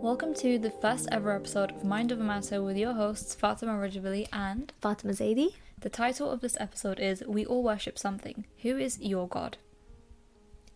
Welcome to the first ever episode of Mind Over Matter with your hosts Fatima Rajabali and Fatima Zaidi. The title of this episode is We All Worship Something. Who is your God?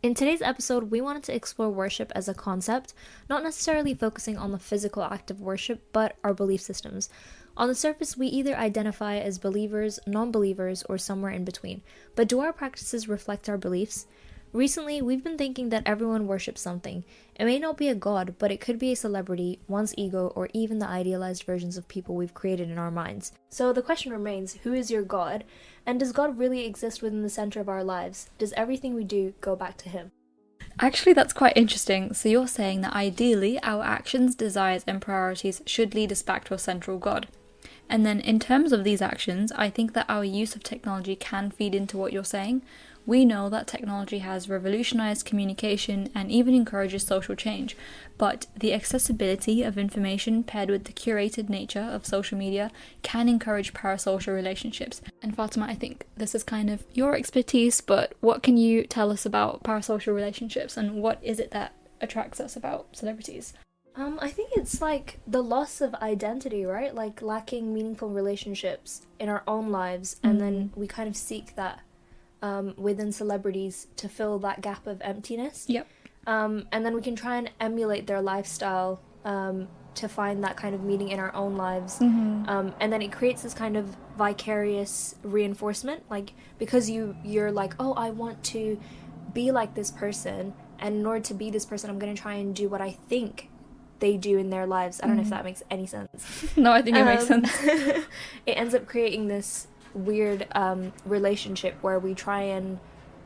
In today's episode, we wanted to explore worship as a concept, not necessarily focusing on the physical act of worship, but our belief systems. On the surface, we either identify as believers, non-believers, or somewhere in between. But do our practices reflect our beliefs? Recently, we've been thinking that everyone worships something. It may not be a god, but it could be a celebrity, one's ego, or even the idealized versions of people we've created in our minds. So the question remains, who is your God? And does God really exist within the center of our lives? Does everything we do go back to him? Actually, that's quite interesting. So you're saying that ideally, our actions, desires, and priorities should lead us back to a central God. And then in terms of these actions, I think that our use of technology can feed into what you're saying. We know that technology has revolutionized communication and even encourages social change, but the accessibility of information paired with the curated nature of social media can encourage parasocial relationships. And Fatima, I think this is kind of your expertise, but what can you tell us about parasocial relationships and what is it that attracts us about celebrities? I think it's like the loss of identity, right? Like lacking meaningful relationships in our own lives, and then we kind of seek that within celebrities to fill that gap of emptiness. Yep. And then we can try and emulate their lifestyle to find that kind of meaning in our own lives. And then it creates this kind of vicarious reinforcement, like because you're like, oh, I want to be like this person, and in order to be this person, I'm going to try and do what I think they do in their lives. I don't know if that makes any sense. No, I think it makes sense. It ends up creating this weird relationship where we try and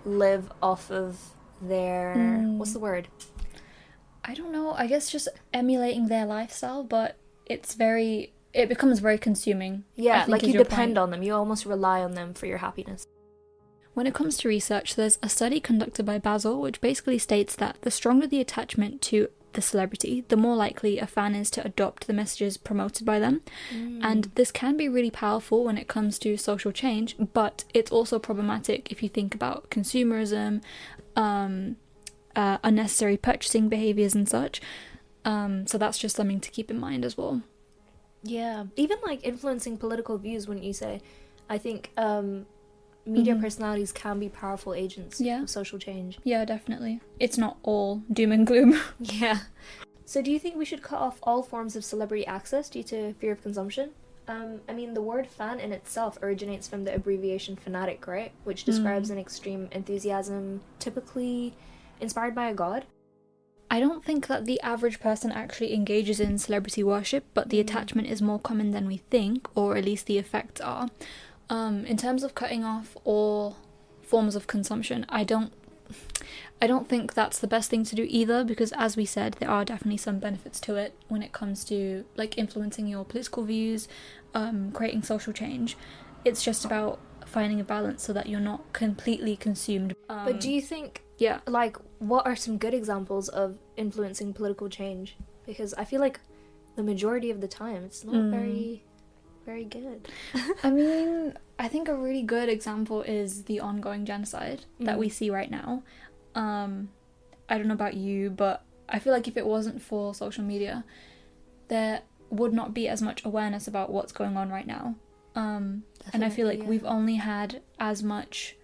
live off of their what's the word? I don't know, I guess just emulating their lifestyle, but it becomes very consuming. Yeah, like you depend on them, you almost rely on them for your happiness. When it comes to research, there's a study conducted by Basil which basically states that the stronger the attachment to the celebrity, the more likely a fan is to adopt the messages promoted by them. And this can be really powerful when it comes to social change, but it's also problematic if you think about consumerism, unnecessary purchasing behaviors and such. So that's just something to keep in mind as well. Yeah, even like influencing political views, wouldn't you say? I think media personalities can be powerful agents of social change. Yeah, definitely. It's not all doom and gloom. Yeah. So do you think we should cut off all forms of celebrity access due to fear of consumption? I mean, the word fan in itself originates from the abbreviation fanatic, right? Which describes an extreme enthusiasm, typically inspired by a god. I don't think that the average person actually engages in celebrity worship, but the attachment is more common than we think, or at least the effects are. In terms of cutting off all forms of consumption, I don't think that's the best thing to do either, because as we said, there are definitely some benefits to it when it comes to like influencing your political views, creating social change. It's just about finding a balance so that you're not completely consumed. But do you think, like, what are some good examples of influencing political change? Because I feel like the majority of the time it's not very good. I mean, I think a really good example is the ongoing genocide that we see right now. I don't know about you, but I feel like if it wasn't for social media, there would not be as much awareness about what's going on right now. And I feel like we've only had as much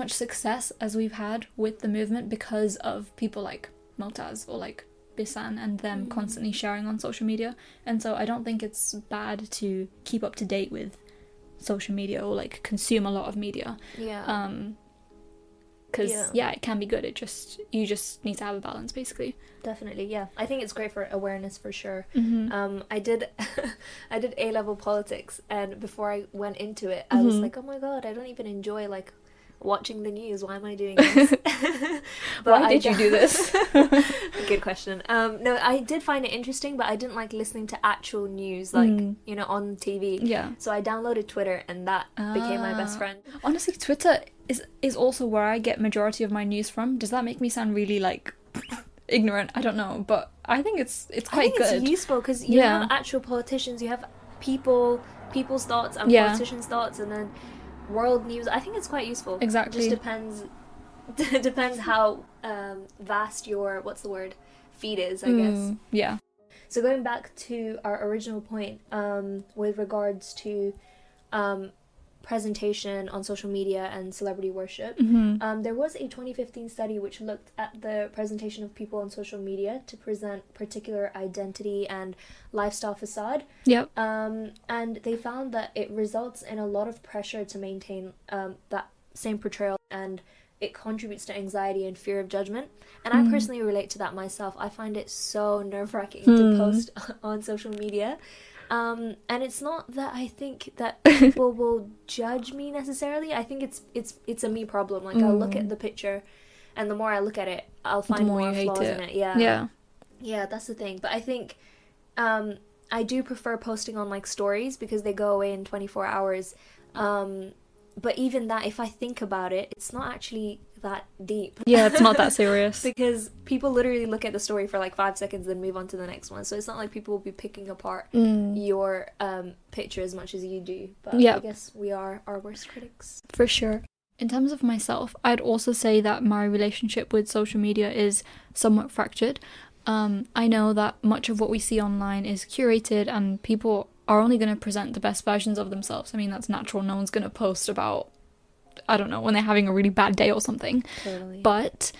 success as we've had with the movement because of people like Motaz or like Bisan and them constantly sharing on social media. And so I don't think it's bad to keep up to date with social media or like consume a lot of media. Because it can be good. You just need to have a balance, basically. Definitely, yeah. I think it's great for awareness for sure. I did A-level politics, and before I went into it, I was like, oh my god, I don't even enjoy like watching the news. Why am I doing this? Why did you do this? Good question. No, I did find it interesting, but I didn't like listening to actual news, like on TV. Yeah. So I downloaded Twitter, and that became my best friend. Honestly, Twitter is also where I get majority of my news from. Does that make me sound really like ignorant? I don't know, but I think it's quite good. It's useful because you have actual politicians, you have people's thoughts and politicians' thoughts, and then world news. I think it's quite useful. Exactly. It just depends how vast your feed is, I guess. Yeah. So going back to our original point, with regards to presentation on social media and celebrity worship, there was a 2015 study which looked at the presentation of people on social media to present particular identity and lifestyle facade. Yep. And they found that it results in a lot of pressure to maintain that same portrayal, and it contributes to anxiety and fear of judgment. And I personally relate to that myself. I find it so nerve-wracking to post on social media. And it's not that I think that people will judge me necessarily. I think it's a me problem. Like, I'll look at the picture, and the more I look at it, I'll find more flaws in it. Yeah, that's the thing. But I think I do prefer posting on, like, stories, because they go away in 24 hours. But even that, if I think about it, it's not actually that deep. Yeah, it's not that serious. Because people literally look at the story for like 5 seconds and move on to the next one. So it's not like people will be picking apart your picture as much as you do. But I guess we are our worst critics. For sure. In terms of myself, I'd also say that my relationship with social media is somewhat fractured. I know that much of what we see online is curated, and people are only going to present the best versions of themselves. I mean, that's natural. No one's going to post about, I don't know, when they're having a really bad day or something. Totally. But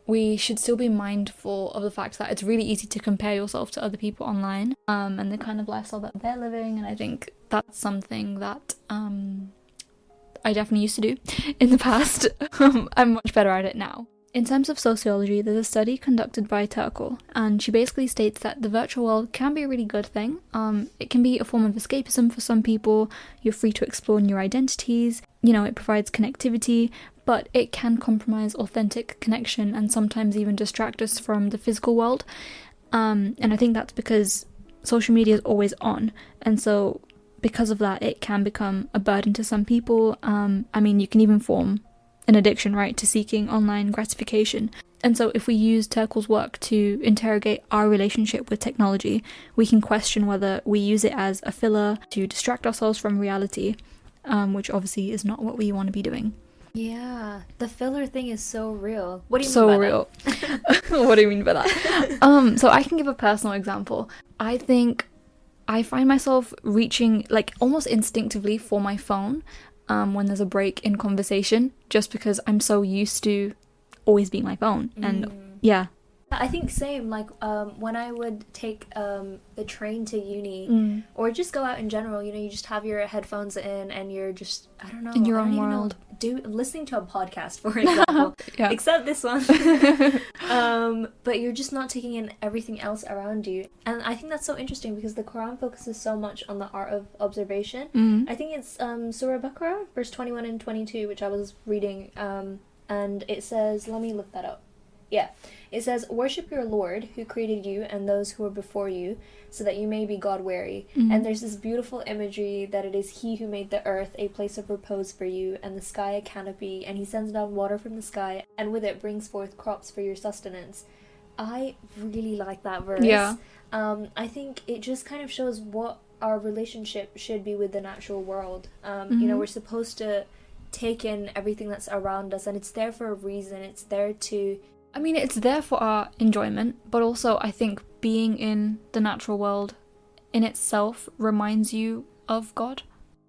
we should still be mindful of the fact that it's really easy to compare yourself to other people online, and the kind of lifestyle that they're living. And I think that's something that I definitely used to do in the past. I'm much better at it now. In terms of sociology, there's a study conducted by Turkle, and she basically states that the virtual world can be a really good thing. It can be a form of escapism for some people. You're free to explore new identities. You know, it provides connectivity, but it can compromise authentic connection and sometimes even distract us from the physical world. And I think that's because social media is always on, and so because of that, it can become a burden to some people. I mean, you can even form an addiction, right, to seeking online gratification. And so if we use Turkle's work to interrogate our relationship with technology, we can question whether we use it as a filler to distract ourselves from reality, which obviously is not what we want to be doing. Yeah, the filler thing is so real. What do you mean by real. That? What do you mean by that? So I can give a personal example. I think I find myself reaching, like, almost instinctively for my phone when there's a break in conversation, just because I'm so used to always being my phone. And yeah, I think same, like when I would take the train to uni or just go out in general, you know, you just have your headphones in and you're just, I don't know, in your own world, listening to a podcast, for example. Except this one. But you're just not taking in everything else around you. And I think that's so interesting because the Quran focuses so much on the art of observation. I think it's Surah Baqarah, verse 21 and 22, which I was reading, and it says, let me look that up. Yeah, it says, worship your Lord who created you and those who were before you, so that you may be God-wary. And there's this beautiful imagery that it is He who made the earth a place of repose for you, and the sky a canopy, and He sends down water from the sky, and with it brings forth crops for your sustenance. I really like that verse. Yeah. I think it just kind of shows what our relationship should be with the natural world. You know, we're supposed to take in everything that's around us, and it's there for a reason. It's there to... I mean, it's there for our enjoyment, but also I think being in the natural world in itself reminds you of God.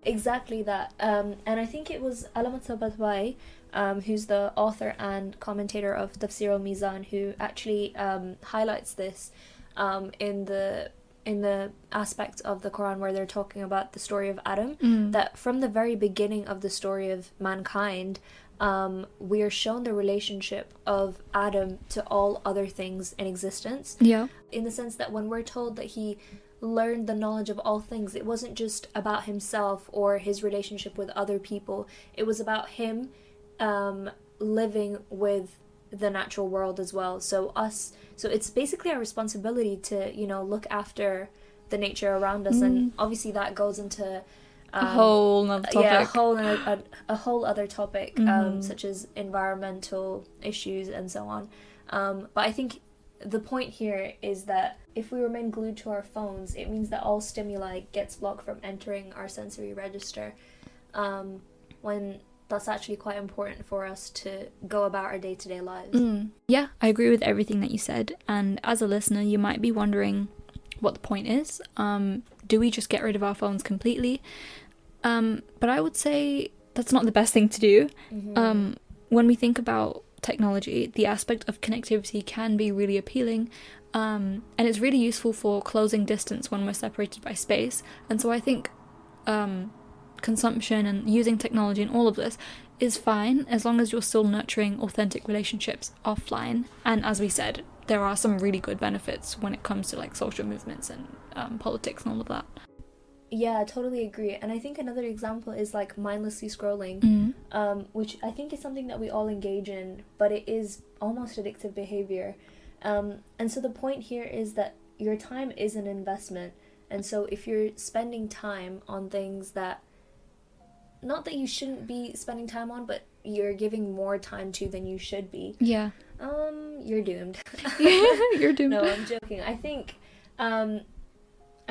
Exactly that. And I think it was Alamat Tabatabai, who's the author and commentator of Tafsir al-Mizan, who actually highlights this in the aspect of the Quran where they're talking about the story of Adam, that from the very beginning of the story of mankind, we are shown the relationship of Adam to all other things in existence. Yeah. In the sense that when we're told that he learned the knowledge of all things, it wasn't just about himself or his relationship with other people. It was about him living with the natural world as well. So it's basically our responsibility to, you know, look after the nature around us. And obviously that goes into a whole other topic. Yeah, a whole other topic, such as environmental issues and so on. But I think the point here is that if we remain glued to our phones, it means that all stimuli gets blocked from entering our sensory register. When that's actually quite important for us to go about our day-to-day lives. Yeah, I agree with everything that you said. And as a listener, you might be wondering what the point is. Do we just get rid of our phones completely? But I would say that's not the best thing to do. When we think about technology, the aspect of connectivity can be really appealing, and it's really useful for closing distance when we're separated by space. And so I think consumption and using technology and all of this is fine as long as you're still nurturing authentic relationships offline. And as we said, there are some really good benefits when it comes to like social movements and politics and all of that. Yeah, I totally agree. And I think another example is like mindlessly scrolling, which I think is something that we all engage in, but it is almost addictive behavior. And so the point here is that your time is an investment. And so if you're spending time on things that, not that you shouldn't be spending time on, but you're giving more time to than you should be. Yeah. You're doomed. You're doomed. No, I'm joking. I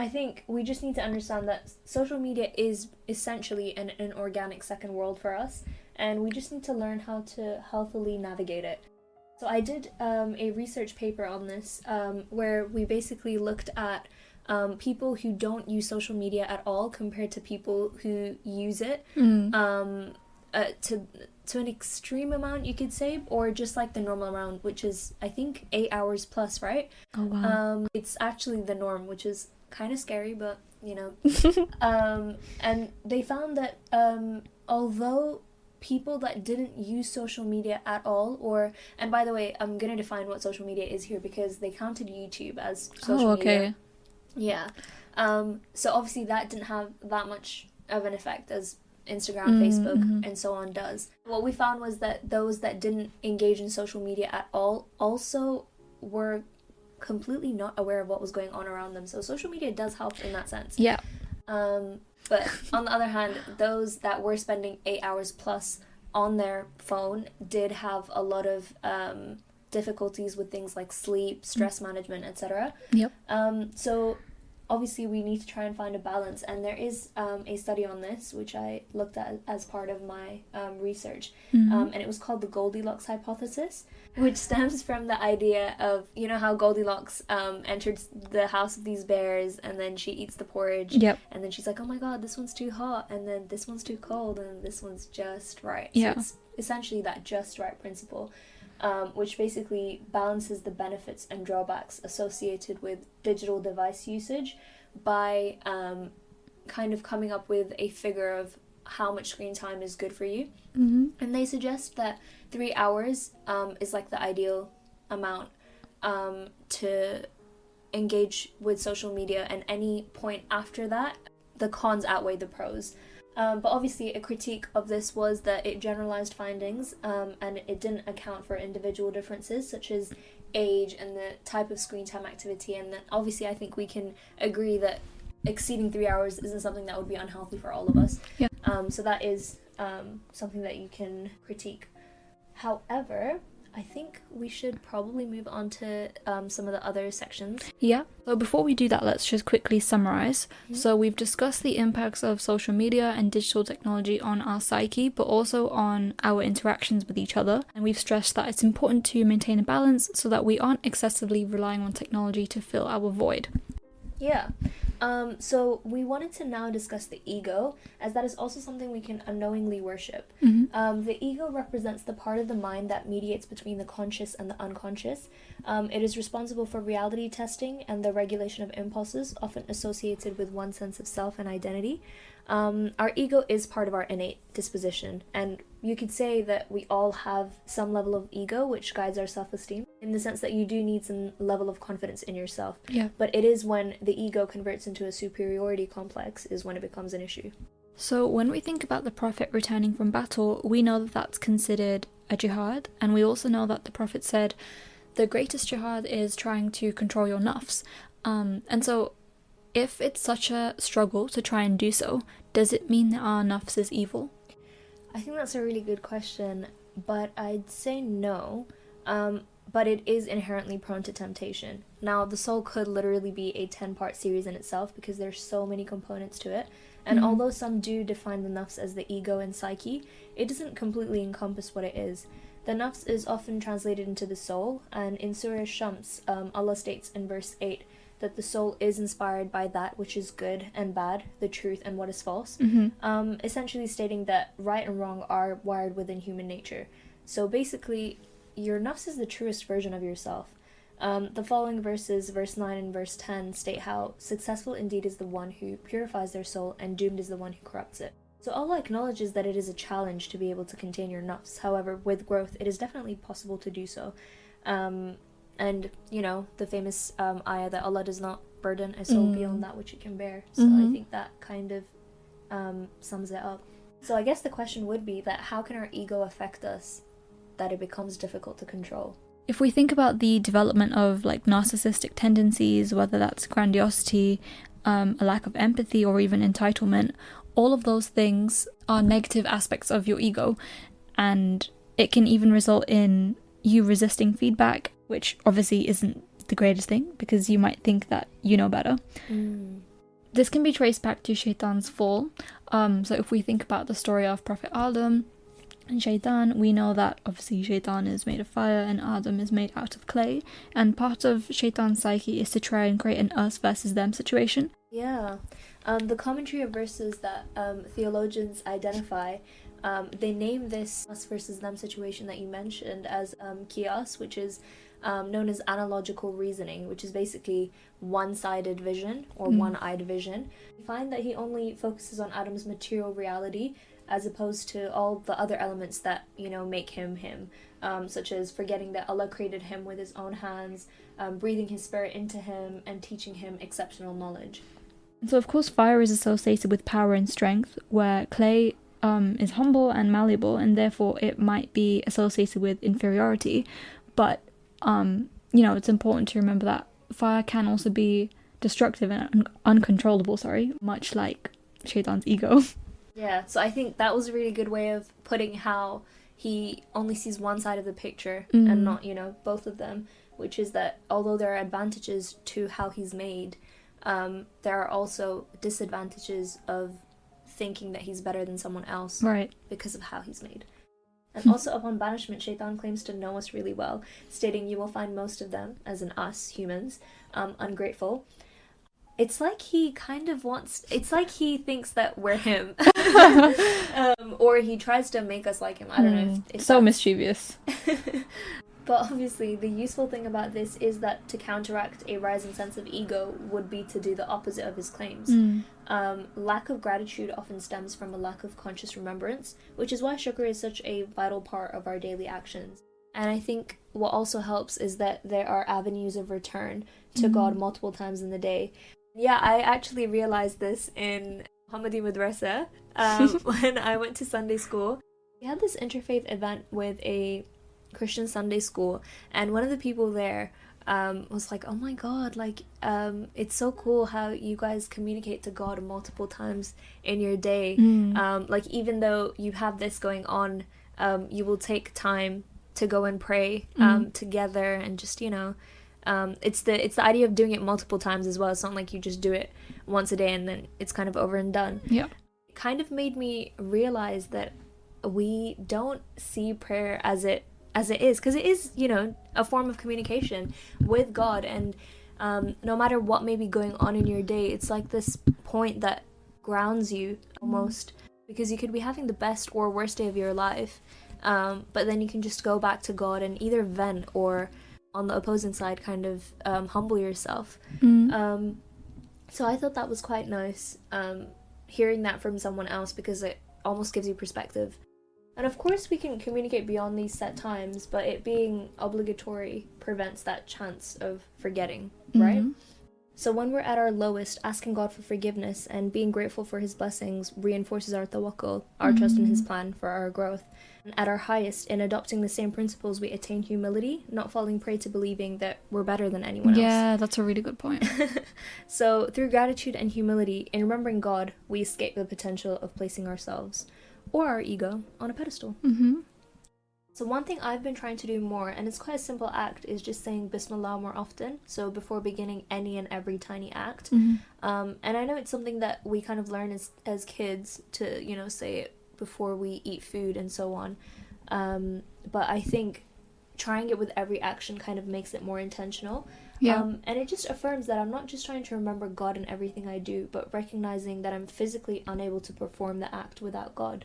think we just need to understand that social media is essentially an organic second world for us, and we just need to learn how to healthily navigate it. So I did a research paper on this where we basically looked at people who don't use social media at all compared to people who use it to an extreme amount, you could say, or just like the normal amount, which is I think 8 hours plus, right? Oh wow. It's actually the norm, which is kind of scary, but you know. And they found that although people that didn't use social media at all, and by the way, I'm gonna define what social media is here because they counted YouTube as social media. Yeah. So obviously that didn't have that much of an effect as Instagram, Facebook, and so on does. What we found was that those that didn't engage in social media at all also were completely not aware of what was going on around them. So social media does help in that sense. Yeah. But on the other hand, those that were spending 8 hours plus on their phone did have a lot of difficulties with things like sleep, stress management, etc. Yep. So obviously we need to try and find a balance, and there is a study on this which I looked at as part of my research, and it was called the Goldilocks hypothesis, which stems from the idea of, you know how Goldilocks entered the house of these bears, and then she eats the porridge, and then she's like, oh my god, this one's too hot, and then this one's too cold, and this one's just right. So it's essentially that just right principle, which basically balances the benefits and drawbacks associated with digital device usage by kind of coming up with a figure of how much screen time is good for you. And they suggest that 3 hours is like the ideal amount to engage with social media, and any point after that, the cons outweigh the pros. But obviously a critique of this was that it generalized findings, and it didn't account for individual differences such as age and the type of screen time activity. And then obviously I think we can agree that exceeding 3 hours isn't something that would be unhealthy for all of us. Yeah. So that is something that you can critique. However, I think we should probably move on to some of the other sections. Yeah. So before we do that, let's just quickly summarize. So we've discussed the impacts of social media and digital technology on our psyche, but also on our interactions with each other. And we've stressed that it's important to maintain a balance so that we aren't excessively relying on technology to fill our void. Yeah. So we wanted to now discuss the ego, as that is also something we can unknowingly worship. The ego represents the part of the mind that mediates between the conscious and the unconscious. It is responsible for reality testing and the regulation of impulses, often associated with one's sense of self and identity. Our ego is part of our innate disposition, and you could say that we all have some level of ego which guides our self-esteem, in the sense that you do need some level of confidence in yourself. Yeah. But it is when the ego converts into a superiority complex is when it becomes an issue. So when we think about the Prophet returning from battle, we know that that's considered a jihad, and we also know that the Prophet said the greatest jihad is trying to control your nafs. And so if it's such a struggle to try and do so, does it mean that our nafs is evil? I think that's a really good question, but I'd say no. but it is inherently prone to temptation. Now, the soul could literally be a 10-part series in itself because there's so many components to it. And although some do define the nafs as the ego and psyche, it doesn't completely encompass what it is. The nafs is often translated into the soul, and in Surah Shams, Allah states in verse 8 that the soul is inspired by that which is good and bad, the truth and what is false, essentially stating that right and wrong are wired within human nature. So basically, your nafs is the truest version of yourself. The following verses, verse 9 and verse 10, state how successful indeed is the one who purifies their soul, and doomed is the one who corrupts it. So Allah acknowledges that it is a challenge to be able to contain your nafs. However, with growth, it is definitely possible to do so. And, you know, the famous ayah that Allah does not burden a soul beyond that which it can bear. So I think that kind of sums it up. So I guess the question would be that how can our ego affect us that it becomes difficult to control? If we think about the development of like narcissistic tendencies, whether that's grandiosity, a lack of empathy, or even entitlement, all of those things are negative aspects of your ego, and it can even result in you resisting feedback, which obviously isn't the greatest thing because you might think that you know better. This can be traced back to Shaitan's fall. So if we think about the story of Prophet Adam and Shaitan, we know that obviously Shaitan is made of fire and Adam is made out of clay, and part of Shaitan's psyche is to try and create an us versus them situation. Yeah. The commentary of verses that theologians identify, they name this us versus them situation that you mentioned as qiyas, which is known as analogical reasoning, which is basically one-sided vision or one-eyed vision. You find that he only focuses on Adam's material reality as opposed to all the other elements that, you know, make him him, such as forgetting that Allah created him with his own hands, breathing his spirit into him, and teaching him exceptional knowledge. So of course fire is associated with power and strength, where clay is humble and malleable, and therefore it might be associated with inferiority. But you know, it's important to remember that fire can also be destructive and uncontrollable, much like Shaitan's ego. Yeah, so I think that was a really good way of putting how he only sees one side of the picture and not, you know, both of them, which is that although there are advantages to how he's made, there are also disadvantages of thinking that he's better than someone else because of how he's made. And also upon banishment, Shaitan claims to know us really well, stating you will find most of them, as in us, humans, ungrateful. It's like he kind of wants, it's like he thinks that we're him. Or he tries to make us like him. I don't know if so mischievous. But obviously, the useful thing about this is that to counteract a rising sense of ego would be to do the opposite of his claims. Lack of gratitude often stems from a lack of conscious remembrance, which is why shukr is such a vital part of our daily actions. And I think what also helps is that there are avenues of return to God multiple times in the day. Yeah, I actually realized this in Muhammadi Madrasa when I went to Sunday school. We had this interfaith event with a Christian Sunday school, and one of the people there was like, oh my god, like it's so cool how you guys communicate to God multiple times in your day. Like even though you have this going on, you will take time to go and pray together, and just, you know, it's the idea of doing it multiple times as well. It's not like you just do it once a day and then it's kind of over and done. Yeah, it kind of made me realize that we don't see prayer as it is, because it is, you know, a form of communication with God, and no matter what may be going on in your day, it's like this point that grounds you almost, because you could be having the best or worst day of your life, but then you can just go back to God and either vent or, on the opposing side, kind of humble yourself. So I thought that was quite nice, hearing that from someone else, because it almost gives you perspective. And of course we can communicate beyond these set times, but it being obligatory prevents that chance of forgetting, right? So when we're at our lowest, asking God for forgiveness and being grateful for his blessings reinforces our tawakkul, our trust in his plan for our growth. And at our highest, in adopting the same principles, we attain humility, not falling prey to believing that we're better than anyone else. Yeah, that's a really good point. So through gratitude and humility, in remembering God, we escape the potential of placing ourselves or our ego on a pedestal. So one thing I've been trying to do more, and it's quite a simple act, is just saying Bismillah more often. So before beginning any and every tiny act. And I know it's something that we kind of learn as kids to, say it before we eat food and so on. But I think trying it with every action kind of makes it more intentional. And it just affirms that I'm not just trying to remember God in everything I do, but recognizing that I'm physically unable to perform the act without God.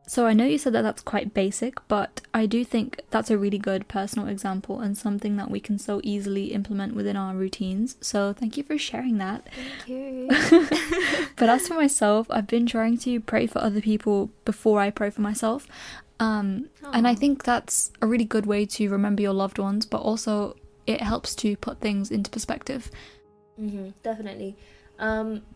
So I know you said that that's quite basic, but I do think that's a really good personal example and something that we can so easily implement within our routines. So thank you for sharing that. Thank you. But as for myself, I've been trying to pray for other people before I pray for myself. And I think that's a really good way to remember your loved ones, but also it helps to put things into perspective. Definitely.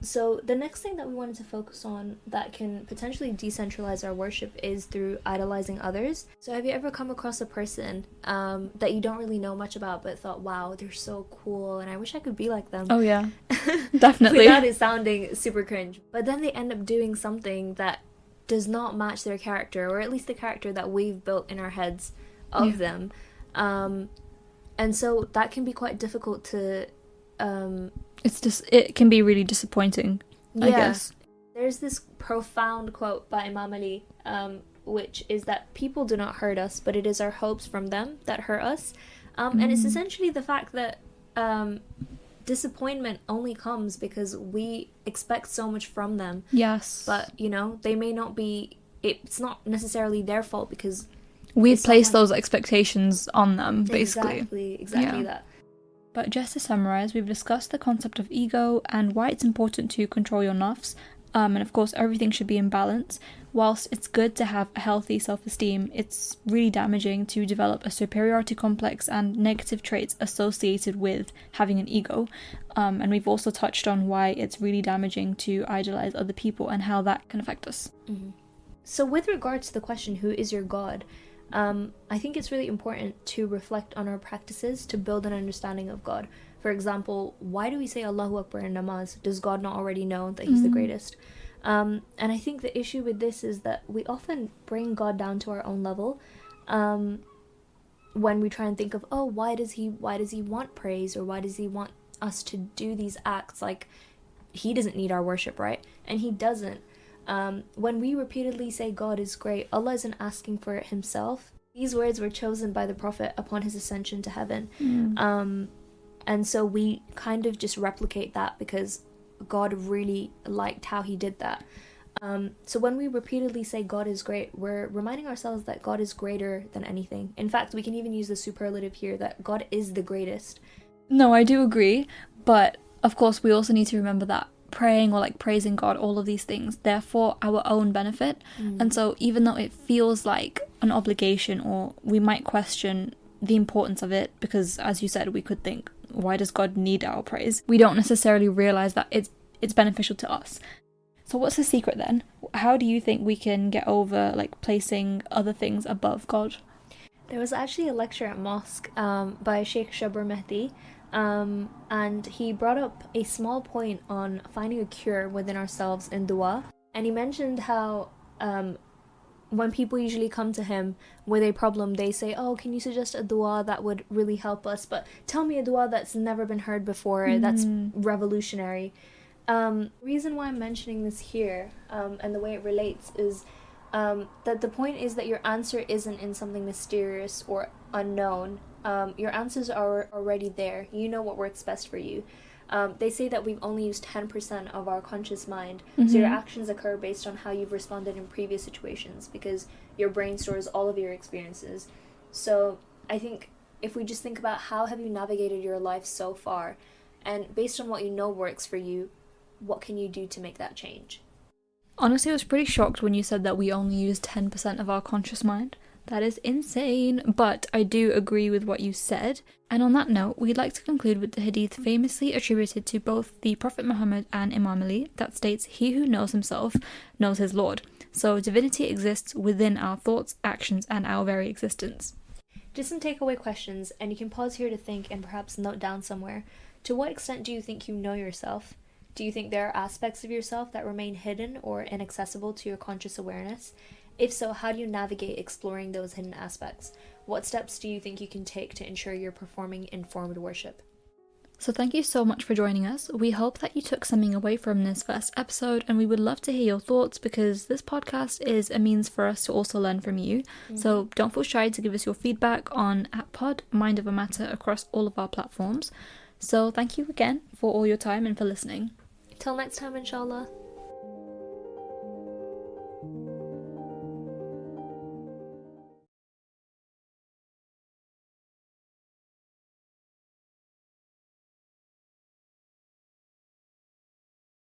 So the next thing that we wanted to focus on that can potentially decentralize our worship is through idolizing others. So have you ever come across a person that you don't really know much about but thought, wow, they're so cool and I wish I could be like them? Oh yeah, definitely. Without it sounding super cringe. But then they end up doing something that does not match their character, or at least the character that we've built in our heads of them. And so that can be quite difficult to... it can be really disappointing, I guess. There's this profound quote by Imam Ali, which is that people do not hurt us, but it is our hopes from them that hurt us. And it's essentially the fact that disappointment only comes because we expect so much from them. Yes. But, they may not be... It's not necessarily their fault because... We've placed those expectations on them, basically. Exactly that. But just to summarise, we've discussed the concept of ego and why it's important to control your nafs. And of course, everything should be in balance. Whilst it's good to have a healthy self-esteem, it's really damaging to develop a superiority complex and negative traits associated with having an ego. And we've also touched on why it's really damaging to idolize other people and how that can affect us. So with regards to the question, who is your God? I think it's really important to reflect on our practices to build an understanding of God. For example, why do we say Allahu Akbar in namaz? Does God not already know that He's the greatest? And I think the issue with this is that we often bring God down to our own level when we try and think of, oh, why does he want praise, or why does he want us to do these acts? Like, He doesn't need our worship, right? And He doesn't. When we repeatedly say God is great, Allah isn't asking for it Himself. These words were chosen by the Prophet upon his ascension to heaven. And so we kind of just replicate that because God really liked how He did that. So when we repeatedly say God is great, we're reminding ourselves that God is greater than anything. In fact, we can even use the superlative here that God is the greatest. No, I do agree, but of course we also need to remember that praying or praising God, all of these things, they're for our own benefit. And so even though it feels like an obligation, or we might question the importance of it, because as you said, we could think, why does God need our praise? We don't necessarily realize that it's beneficial to us. So what's the secret then? How do you think we can get over placing other things above God? There was actually a lecture at mosque by Sheikh Shabr Mehdi, and he brought up a small point on finding a cure within ourselves in dua. And he mentioned how when people usually come to him with a problem, they say, oh, can you suggest a dua that would really help us? But tell me a dua that's never been heard before, that's revolutionary. Reason why I'm mentioning this here, and the way it relates, is that the point is that your answer isn't in something mysterious or unknown. Your answers are already there. You know what works best for you. They say that we've only used 10% of our conscious mind, so your actions occur based on how you've responded in previous situations, because your brain stores all of your experiences. So I think if we just think about how have you navigated your life so far, and based on what you know works for you, what can you do to make that change? Honestly, I was pretty shocked when you said that we only use 10% of our conscious mind. That is insane, but I do agree with what you said. And on that note, we'd like to conclude with the hadith famously attributed to both the Prophet Muhammad and Imam Ali that states, "He who knows himself knows his Lord." So divinity exists within our thoughts, actions, and our very existence. Just some takeaway questions, and you can pause here to think and perhaps note down somewhere. To what extent do you think you know yourself? Do you think there are aspects of yourself that remain hidden or inaccessible to your conscious awareness? If so, how do you navigate exploring those hidden aspects? What steps do you think you can take to ensure you're performing informed worship? So thank you so much for joining us. We hope that you took something away from this first episode, and we would love to hear your thoughts because this podcast is a means for us to also learn from you. So don't feel shy to give us your feedback on @pod Mind Over Matter across all of our platforms. So thank you again for all your time and for listening. Till next time, inshallah.